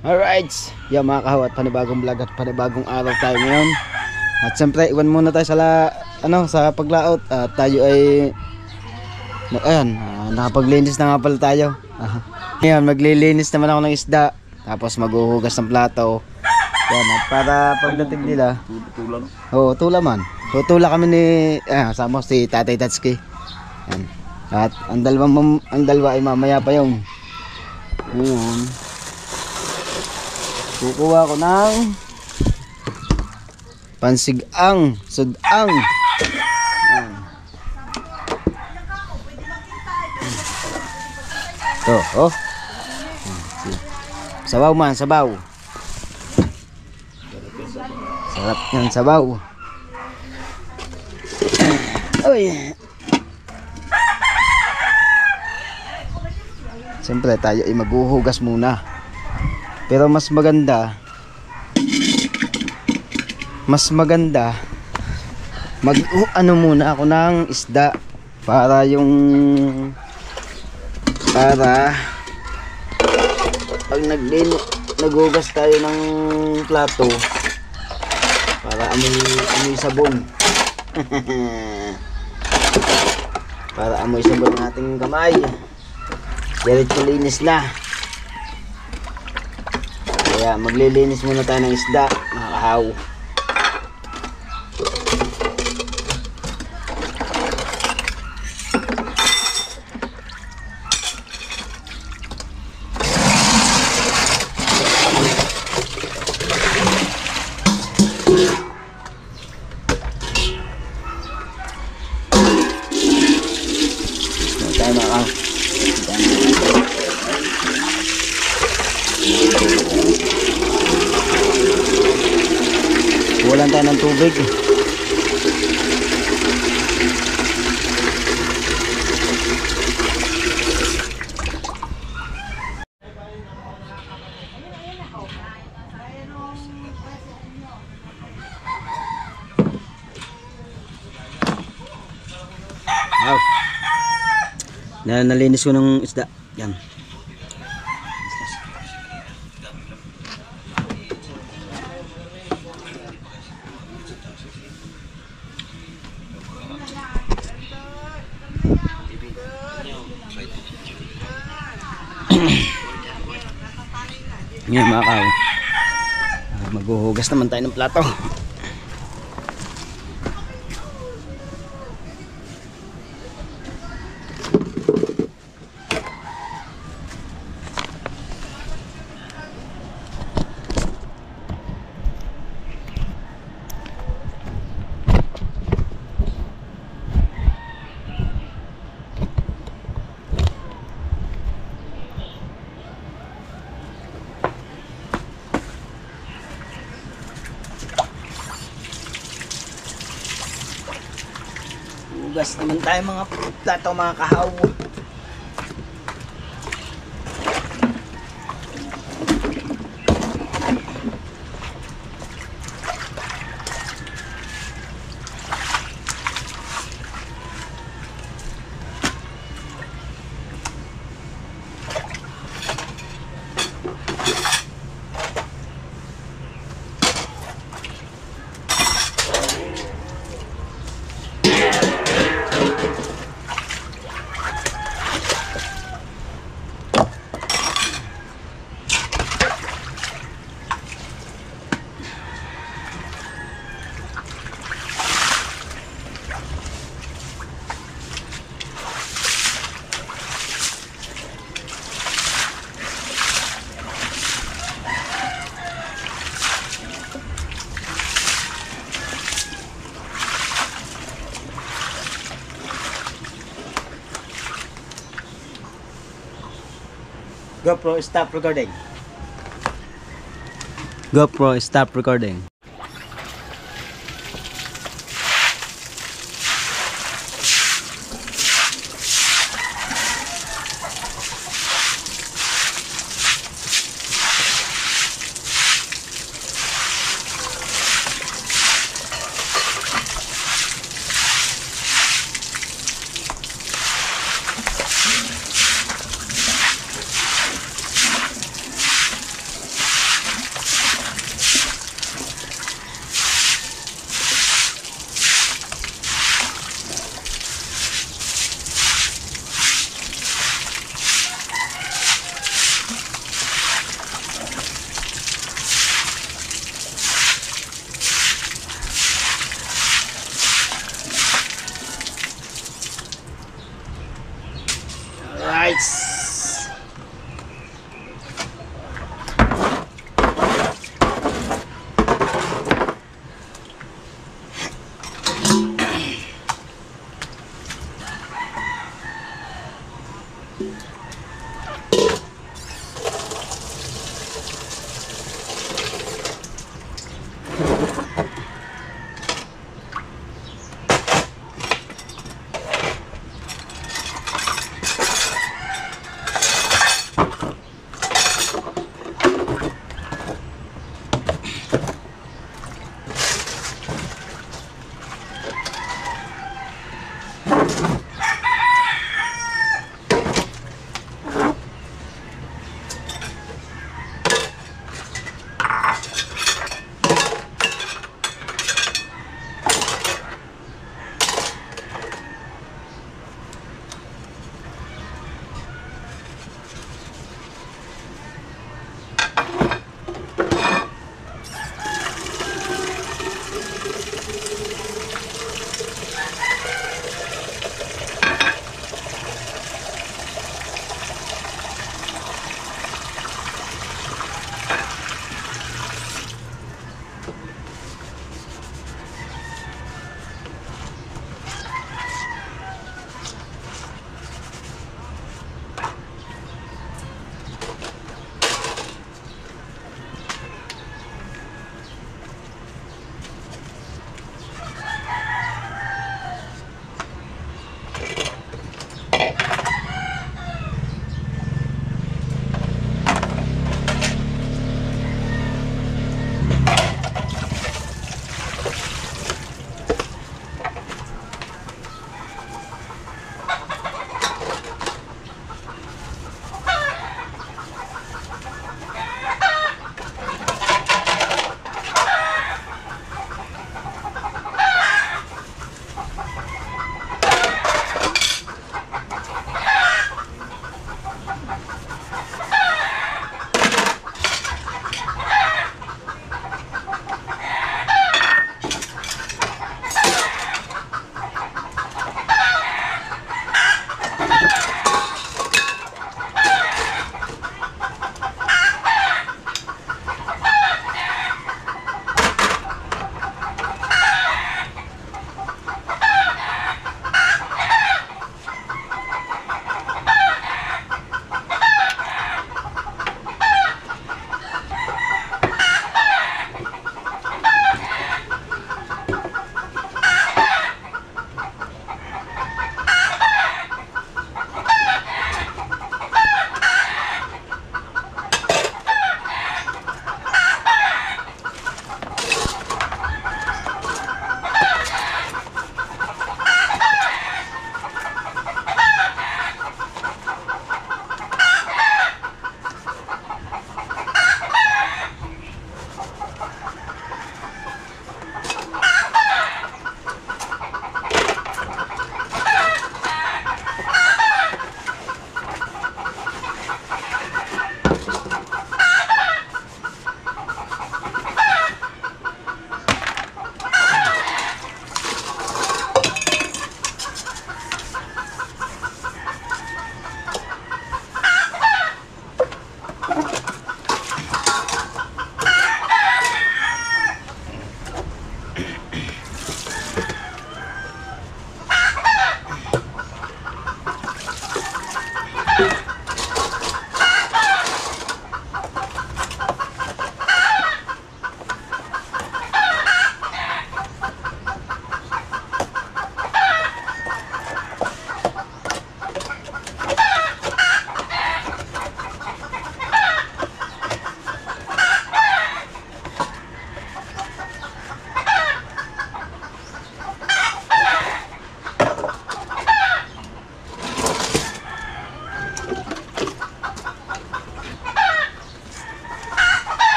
Alright, yung mga kahawat, panibagong vlog at panibagong araw tayo ngayon. At siyempre, iwan muna tayo sa paglaot. At tayo ay nakapaglinis na nga pala tayo. Ngayon, maglilinis naman ako ng isda. Tapos maghuhugas ng plato. Yan, at para pagdating nila tula. Oo, tula man. Tutula kami ni sama si Tatay Tatsuki. Yan. At ang dalawa ay mamaya pa yung. Ngayon, kukuha ko ng pansigang, sudang. Yan. Ito, oh. Sabaw man, sabaw. Sarap yan, sabaw. Uy. Siyempre tayo ay maghuhugas muna. Pero mas maganda muna ako ng isda para pag naghugas tayo ng plato para amoy sabon. Para amoy sabon ng ating kamay. Diretso linis na. Kaya maglilinis muna tayo ng isda, mga kahaw. Walan tayo ng tubig. Nalinis ko ng isda. Yan. Ngayon mga kaw, maghuhugas naman tayo ng plato. Hugas naman tayo mga plato, mga kahaw. GoPro, stop recording. GoPro, stop recording.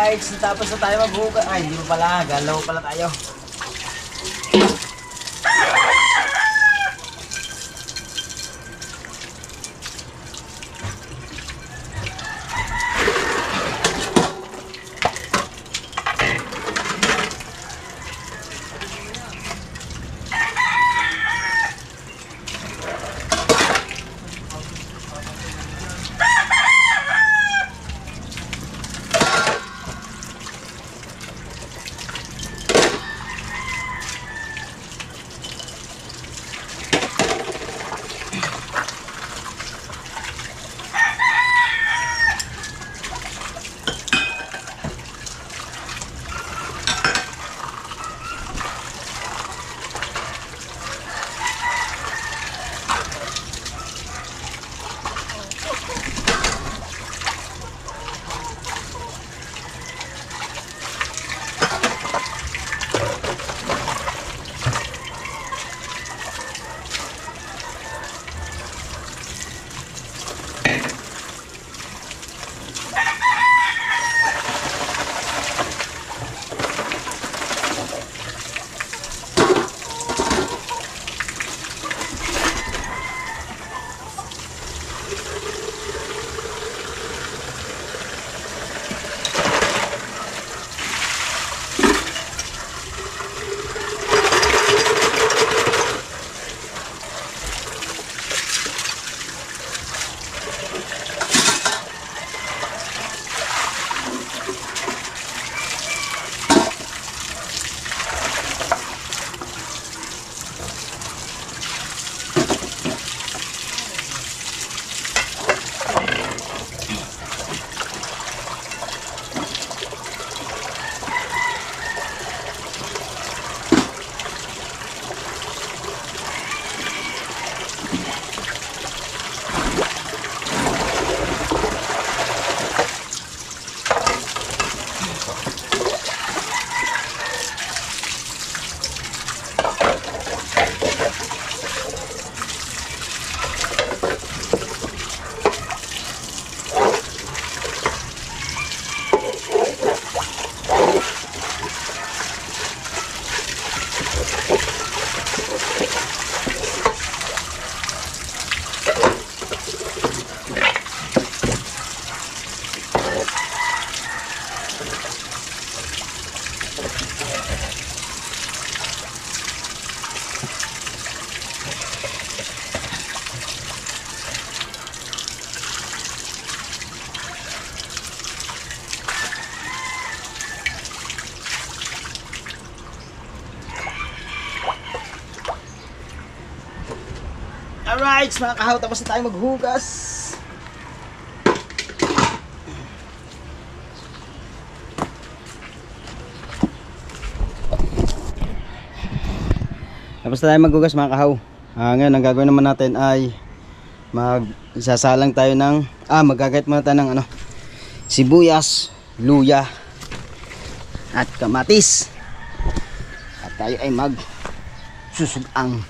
Alright, so tapos na tayo maghugas. Ay, hindi pa pala. Galaw pala tayo. Alright, mga kahaw, tapos na tayo maghugas. Tapos na tayo maghugas, mga kahaw. Ngayon, ang gagawin naman natin ay magsasalang tayo ng maggagayat muna tayo ng sibuyas, luya at kamatis. At tayo ay susudang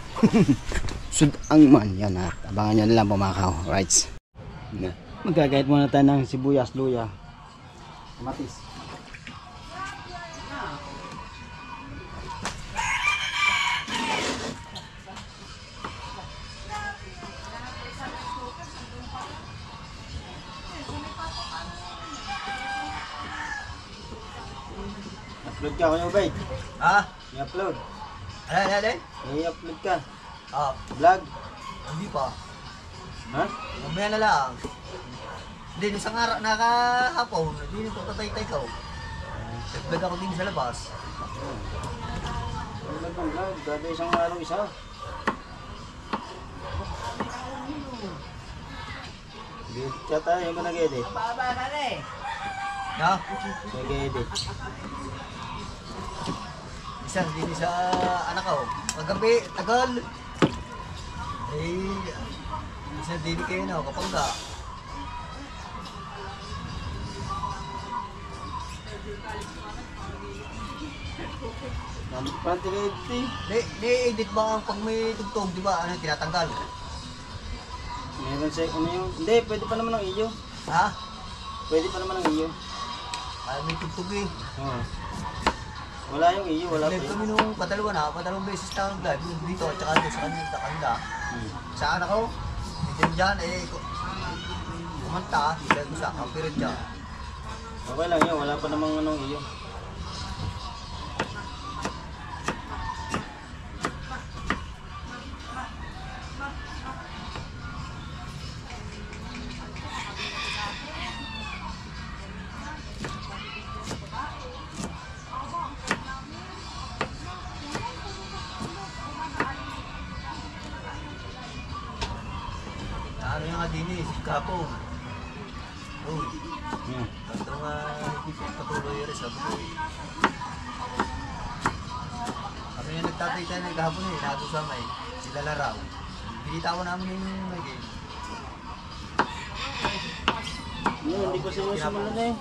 sudang man yan, at abangan nyo na lang, pumakaw. Right, maggagayat muna tayo ng sibuyas, luya, kamatis. Upload ka, Kuya Ubay. Ha? I-upload. Ano? I-upload ka. Vlog? Hindi pa. Ha? Mamaya na lang. Hindi, isang araw, nakahapon, hindi nito tatay-tay ka. Nag-vlog ako din sa labas. Vlog ng vlog, dati isang araw isa. Chat tayo ba nag-edit? Na? Nag-edit. Isang din sa anak ko. Paggabi, tagal. Isang din kayo na, kapangga. Panty ka edit Ni-edit ba ang pag may tugtog, di ba? Ano, tinatanggal? Meron sa ano yun? Hindi, pwede pa naman ang iyo. Ha? Pwede pa naman ang iyo. Ay, may tugtog eh. Oo. Wala yung iyo, wala pa Live yun. kami nung padalawang beses na nag-live. Yung dito at saka doon sa kanila. Sa anak ko, hindi dyan kumanta, hindi ko sa copyright dyan. Okay lang yun, wala pa namang anong iyo. Ano yung nga din eh, si Kapong. Uy, Hmm. ito nga, patuloy rin sabi ko. Kami yung nagtatay tayo na kahapon eh, natusama eh. Sila laraw. Binitawan namin yung may game. Hindi ko sinusunod na eh.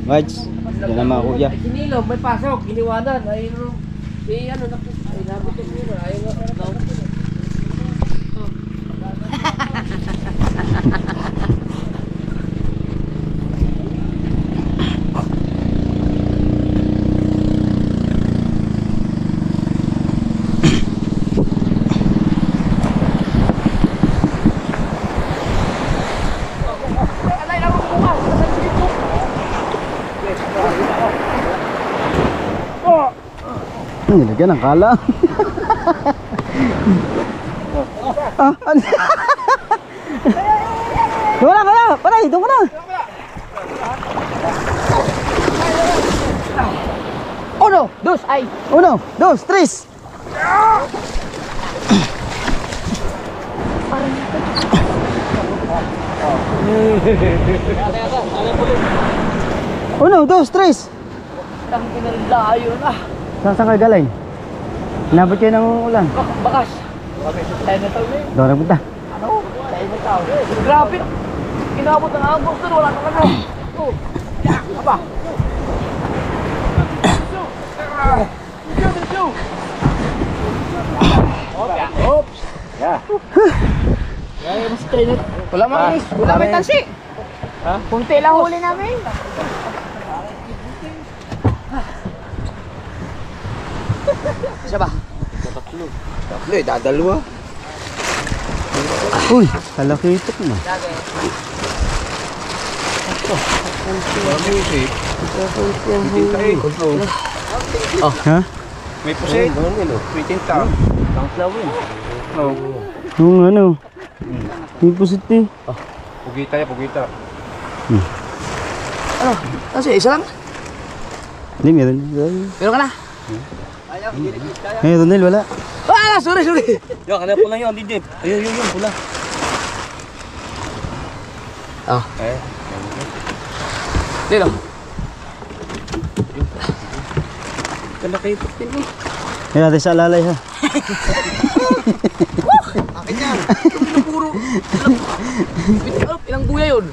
Right, yan ang mga kuya. Sinilog, may pasok, iniwanan. Ay, ano, ay, nabot yung muna. Ayaw nga, Nilagyan ng kala. Ano? Wala, paray, doon ka na. Uno, dos, ay. 1, 2, 3. Uno, dos, tres. Ang kinalayo na. Saan kayo galing? Inabot kayo ng ulan. Bakas. Tayo na tao eh. Doon nagpunta. Ano? Tayo na tao. Grabe. Kinabot ng agos doon. Wala kang ano. Oh. Aba. Oops. Yeah. Wala manis. Wala may tansi. Ha? Kunti lang huli namin. Siya ba? Tatlo eh, dadalwa. Uy, kalakitok mo. Ha? May pusit. May tinta. Yung ano? Yung positive. Pugita. Ano? Kasi isa lang? Hindi, meron. Meron ka na? Meron din, wala. Ah, sorry. Yan, hanap ko lang yun, DJ. Ayun, pula. Ah. Eh. Dito. Kalakitok din eh. Kaya natin sa alalay ha. Akin yan. Puro. Ilang buya yun?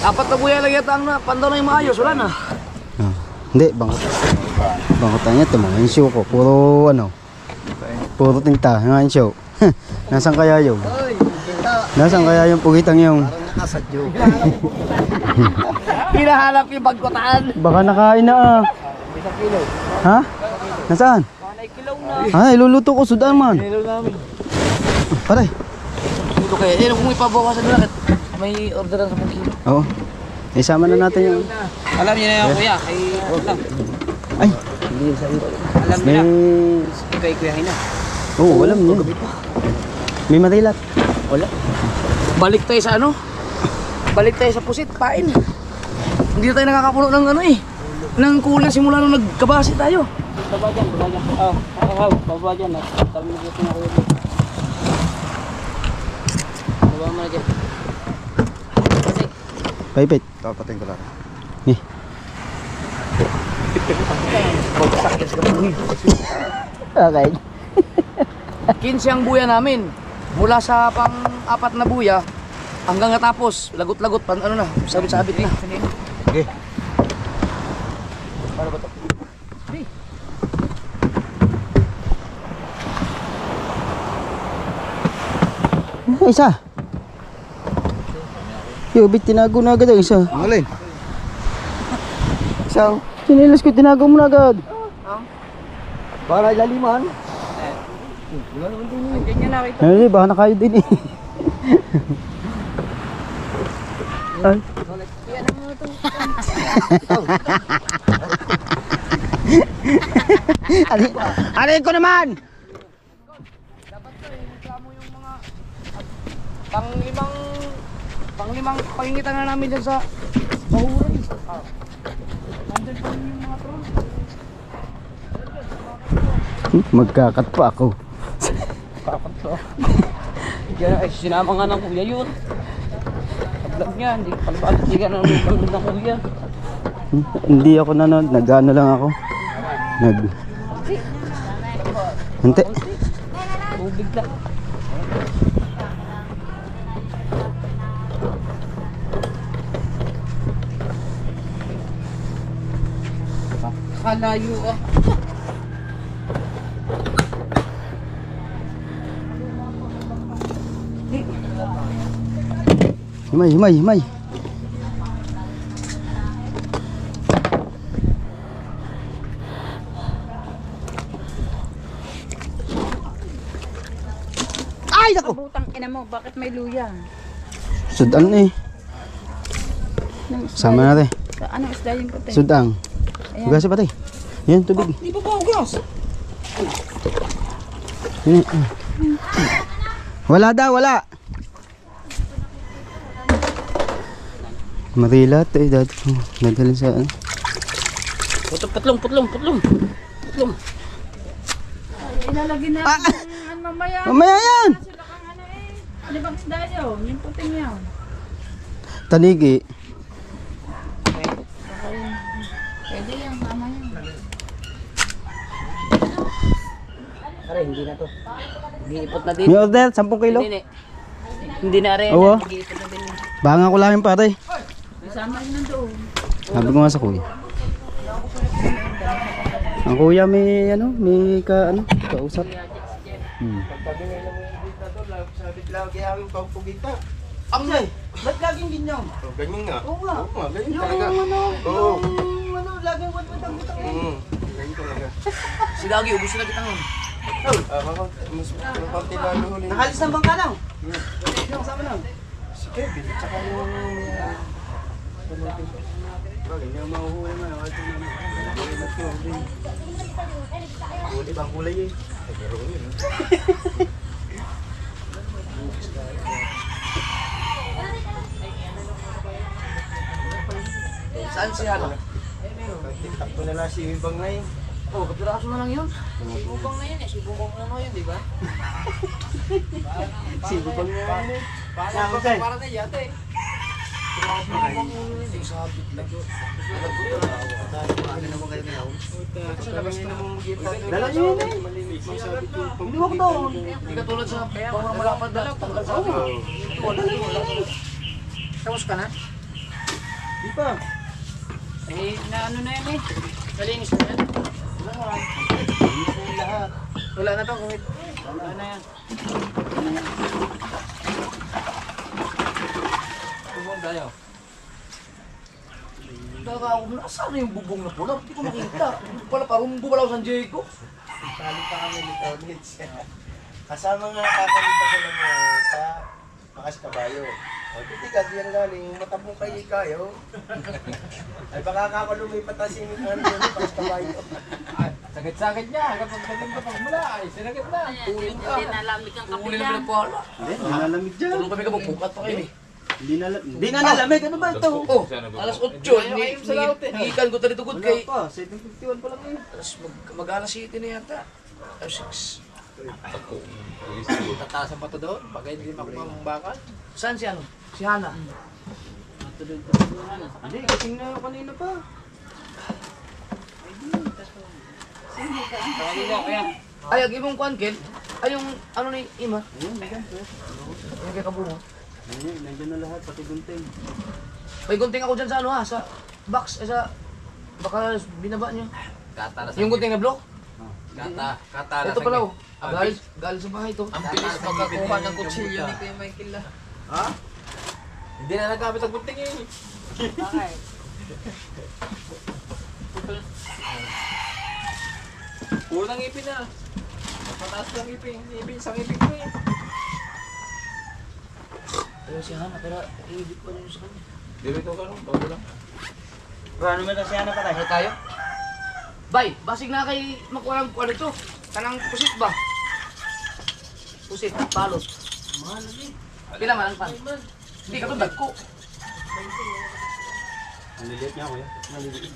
Apat na buya lang yata ang pandaw na yung maayos. Wala na. Oh. Hindi, bangkotan niya ito mga insyo ko. Puro tinta, mga insyo. Nasaan kaya yung? Ay, kita. Nasaan kaya yung pugitang yung? Parang nakasadyo. Hinahanap yung pagkotaan. Baka nakain na ah. Ha? Nasaan? Ay, luluto ko, sudan man. Nilo namin. Paray. Dito kayo. Eh, kung ipabawasan nila. May order sa pagkilo. Oo. Isama na natin yung... Alam niyo na yan, kuya. Kay... Ay, Alam may... Kay Kuya Hina. Oo, alam niya. May madilat. Wala. Balik tayo sa ano? Balik tayo sa pusit, pain. Hindi tayo nakakapuno ng ano eh. Nang kulang simula nung nagkabase tayo. Baba dyan. Baba dyan. Tabi na dito na kuya. Baba mo na dyan. Paipit. Tapatin ko lang. Eh. Okay. 15 ang buya namin. Mula sa pang-apat na buya hanggang natapos, lagot-lagot pan ano na, sabit-sabit na. Okay. Para ba to? Isa. Yubit, tinago na agad ang isa. Ang alin? Isang? Sinilas ko, tinago mo na agad. Para laliman. Ganyan na kita. Ay, baka nakayo din eh. Ay. Alin ko naman! Dapat to eh, reklamo yung mga panglimang pangingitan na namin dyan sa bahuran. Nandun pa rin yung mga troll. Magkakat pa ako. Yan ay sinama nga ng kuya yun. Vlog niya, hindi palibag hindi ka na nanonood ng kuya. Hindi ako nanonood, nag-ano lang ako. Hante. Tubig lang. Kalayo ah. Himay. Ay, nako! Butang ina mo, bakit may luya? Sudan eh. Sama natin. Anong isda yung puti? Sudang. Hugas pa tayo. Yan, tubig. Di ba ba ugas? Yan. Wala daw, wala. Marilat eh, dadalhin sa ano. Putlong. Ilalagay na mamaya. Mamaya yan! Sila kang ano eh. Di ba isda yun? Yung puting yun. Tanigi. Pwede yan, mama yan. Aray, hindi na to. Giipot na din. May order, 10 kilo. Hindi na rin. Oo. Giipot na din. Baka ko lang yung pare. May sama yun nandoon. Sabi ko nga sa kuya. Ang kuya may kausap. Lagi ang pagpugita. Amay, ba't laging ganyan? Oh, ganyan nga. Oo nga. Ganyan Yung talaga. Oo. laging wad-wad ang bitang. Ganyan talaga. Si Lagi, ubus na kita nun. Nakalis ng bangka daw. Saan si Hana? Takbo na lang si Ibang ngayon. Oh, kapiraso na lang yun. Bubong na yun eh. Si Bubong na yun, di ba? Si Ibang ngayon. Para na yata eh. Sabit lang yun. Dala niyo yun eh. Hindi wag doon. Hindi ka tulad sa mga malapad na tanggal sa akin. Tapos ka na? Di pa. Eh, na ano na yan eh. Nalinis na yan. Lahat. Wala na to. Kumit. Wala na yan. Tubong tayo. Nakakawag na. Saan na yung bubong na pula? Hindi ko makita. Pala parumbo pala ako San Diego. Tali pa kami ni Tolits. Kasama nga kakalit ako ng sa Makas Kabayo. O, titigas yan galing, matabong kayo kayo. Ay baka ako lumipat na si Makas Kabayo. Sakit-sakit niya. Kapag sabihin ka pag mula, ay sinagit na. Tulin ka. Hindi nalamig ang kape Tulin yan. naman po ala. Hindi, nalamig dyan. Tulong kami ka magbukat pa kayo eh. Hindi na nalamig, ano ba ito? Oh, alas 8. Hihikan ko tayo tugod kay. Wala pa, 7:51 pa lang ngayon. Alas mag-alas 7 na yata. Alas 6. Tatasan pa to doon, bagay hindi makapambakal. Saan si ano? Si Hana. Hindi, kasing na kanina pa. Ay, ang imong kuan Ken. Ay, yung ano ni Ima. Ayun, nandiyan po. Yung kay Kabungo. Ayun, nandiyan na lahat, pati gunting. May gunting ako dyan sa ano ha, sa box, sa baka binaba niyo. Katalas. Yung gunting na block. Katalas. Ito pala oh. Galing sa bahay to. Ang bilis magkakuha ng kutsilyo ni Kuya Michael na. Ha? Hindi na nagamit ang gunting eh. Bakit? Puro ng ipin na. Mataas ng ipin. Ipin sa ipin ko eh. Pero si Hana, pero i-edit pa niyo sa kanya. Dito ka nung, bago lang. Ano mo na siya na patay? Ano tayo? Bay, basig na kay makuha ng ano to. Kanang pusit ba? Pusit, palot. Mahal eh. Pila man ang pan? Hindi ka to dagko. Naliliit niya, kuya.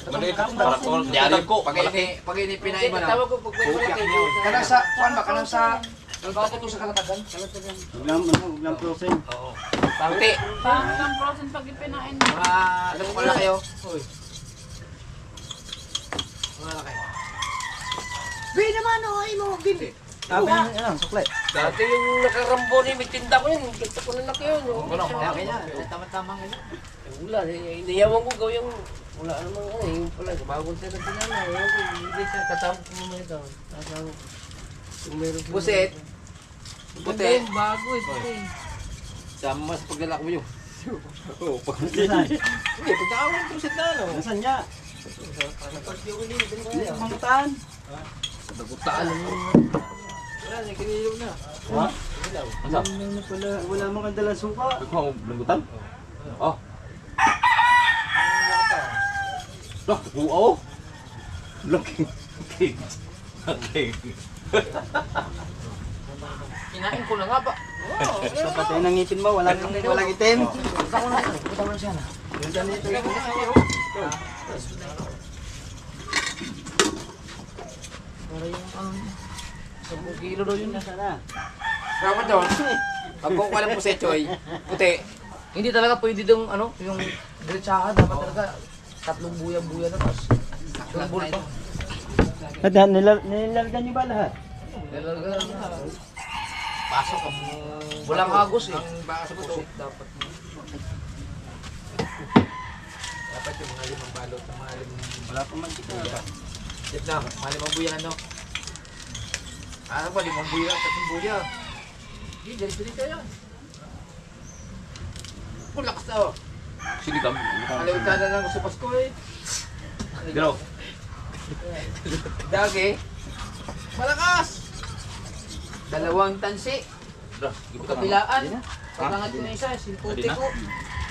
Maliit ka, yari ko. Pag ini pinain mo na. Tawag ko pag Kanang sa, kuan ba? Kanang sa, nagkakato to sa kalatagan. Huwag lang frozen. Oo. Puti. Paano ng frozen pag ipinain mo? Mga, alam mo pala kayo? Uy. Mga na kayo. Bay naman, oh, ay mo, gini. Sabi ano, sukle. Dati yung nakarambo ni may tinda ko yun. Ganda ko na laki yun. Wala ko Kaya na. tama-tama ngayon. Wala. Iniyawan ko gawin. Wala namang ano. Yung pala. Bagong tayo ng pinala. Hindi siya. Katawag ko mo ito. Katawag. Yung meron. Pusit. Puti. Bago ito eh. Sama sa paglalak mo yun. Oo. Nasaan? Hindi. Pagkakawa ng pusit na ano. Nasaan niya? Mangutan. Nagutaan lang yun. Wala. Nagkinilaw na. Ha? Ano? Wala mo kang dalang suka. Ikaw nagutan? Oh. Look, buo. Laki. Okay. Kinain ko na nga ba? Dapat tayo ng ngipin mo, walang itim. Punta ko na ito. Punta ko na siya na. Para yung ano, 10 kilo daw yun. Sana. Kaya mo doon. Pag kukuha ng pusit, Choy. Puti. Hindi talaga pwede yung ano, yung diretsahan. Dapat talaga 3 buya-buya na. Tapos yung bulto. At nilalagyan niyo ba lahat? Talaga. Pasok ang... Walang agos eh. Ang baka sa pusit dapat. Dapat yung mga 5 balot, yung mga 5... Wala pa mantika. Tip na, mga 5 buya ano. Ano ba, 5 buya, 3 buya. Hindi, dali-dali kayo. Lakas na oh. Sinikam. Aliw ka na lang sa Pasko eh. Pero, Dagi. Malakas! Dalawang tansi. Kapilaan. Paglangat ko yung isa, sinputi ko.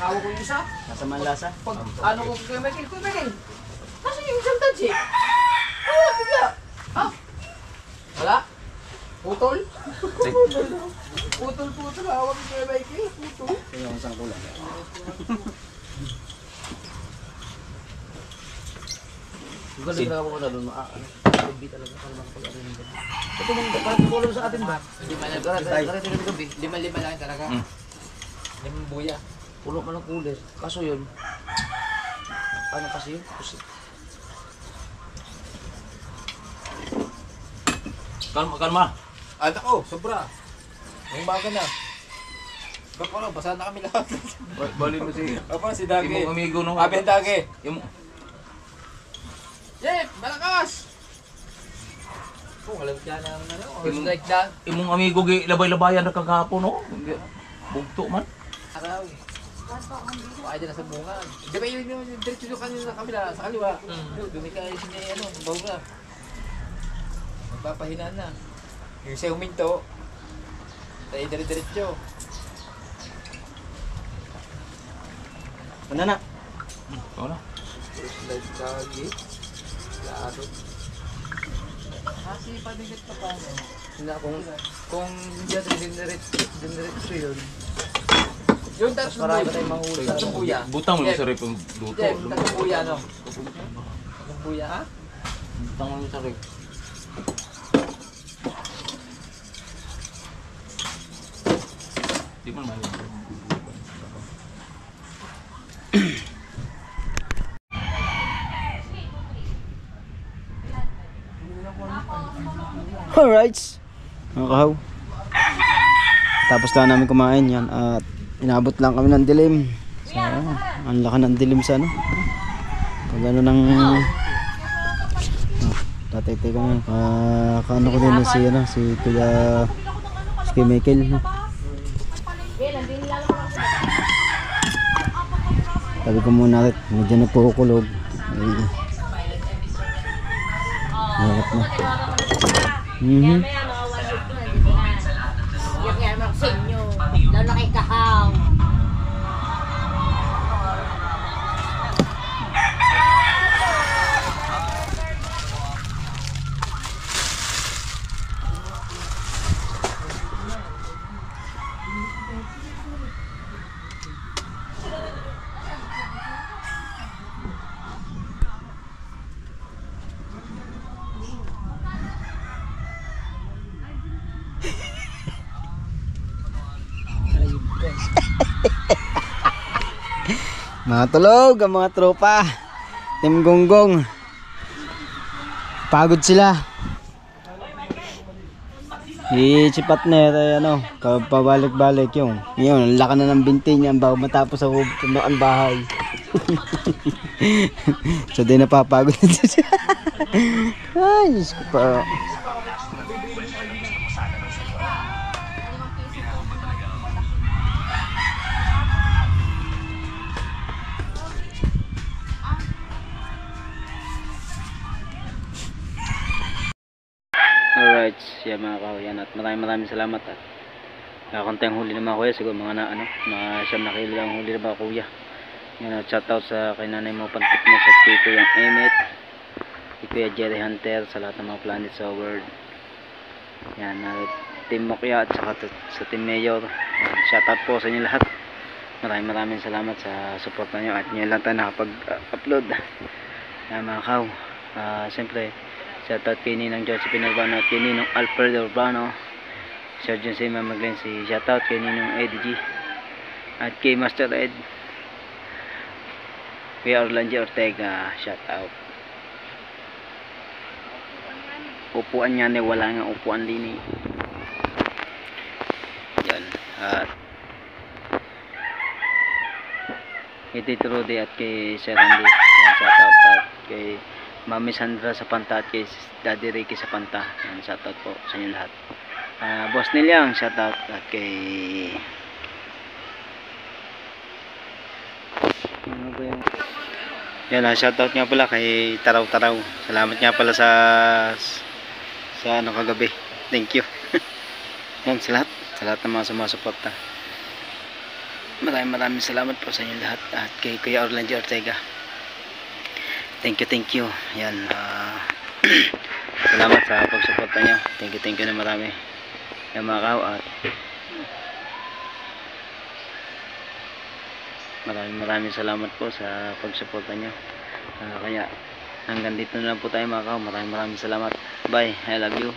Hawak ko yung isa. Nasa Manlasa. Pag ano ko kay Michael. Nasaan yung isang tansi? Bigla. Wala? Putol? Putol. Hawak ko kay Michael. Putol. Ito yung isang kulang. Galing na ako na doon. Gabi talaga para makapag-ano ng gabi. Ito mong tulong sa atin ba? Lima lang talaga. Limang buya. Pulo man ang cooler. Kaso yun, ano kasi yun? Kalma. Ada ko, sobra. Ang baga na. Baka basa na kami lahat. Bali mo si Apa si Dagi? imong amigo nung Abi Dagi. Imong Jeff, malakas. Oh, alam ka na ano. Imong- Like that. imong amigo gi labay-labayan na kagahapon no. Bugto man. Araw. Ay, dyan nasa bunga. Di ba yun yung diretso yung kanina sa kabila, sa kaliwa? Dumikay siya ano, bawa. Magpapahinaan na. Yung siya huminto, tayo diretso. Ano na? Wala. Like Dagi. Laro. Kasi padigat pa pa. Na kung diyan diretso yun. Yung tatlong Marami buya. tayong mahuli. Tatlong buya. Butang mo sa rep yung luto. Jeff, tatlong buya no? Tatlong buya ha? Butang mo sa rep. Di man mayo. Alright. Mga kahaw. Tapos na namin kumain yan at inabot lang kami ng dilim. So, ang laka ng dilim sa ano. Pag ano ng tatay ko nga kaano ko din si ano si Kuya Michael no? Sabi ko muna rin medyo nagpukulog hirap na. Yan mga sa inyo. Lalo na kay Kahaw. Mga tulog ang mga tropa. Team Gonggong. Pagod sila. Si partner ay ano, pabalik-balik yung. Yun, ang laka na ng binti niya bago matapos ang bahay. So di napapagod na siya. Ay, Diyos ko pa. Alright, siya mga kahuyan at maraming salamat at nakakonteng huli na mga kuya, siguro mga na ano, mga siyam na kilo ang huli na ba kuya. Yan at shoutout sa kay nanay mo pantik mo sa kay Kuya Emmet, kay Kuya Jerry Hunter, sa lahat ng mga planet sa world. Yan, Team Mokya at saka sa Team Mayor. Shoutout po sa inyo lahat. Maraming salamat sa support nyo at nyo lang tayo nakapag-upload. Yan mga kaw. Siyempre shoutout kay Ninang Josephine Urbano at kay Ninong Alfredo Urbano, Sergeant Sima Maglensi. Shoutout kay Ninong Eddie G at kay Master Ed, Kuya Orlando Ortega. Shoutout. Upuan niya wala nga upuan din yan. At kay Tito Rudy at kay Sir Randy. Shoutout at kay Mami Sandra sa Panta at kay Daddy Ricky sa Panta. Yan, shoutout po sa inyo lahat. Boss Nilyang, shoutout at kay ano ba yung yan, shoutout nga pala kay Taraw. Salamat nga pala sa ano kagabi. Thank you. Yan sa lahat ng mga sumusuporta. Maraming salamat po sa inyo lahat at kay Kuya Orlando Ortega. Thank you. Yan, salamat sa pagsuporta nyo. Thank you na marami. Yan mga kaw, at maraming salamat po sa pagsuporta nyo. Kaya hanggang dito na lang po tayo mga kaw. Maraming salamat. Bye. I love you.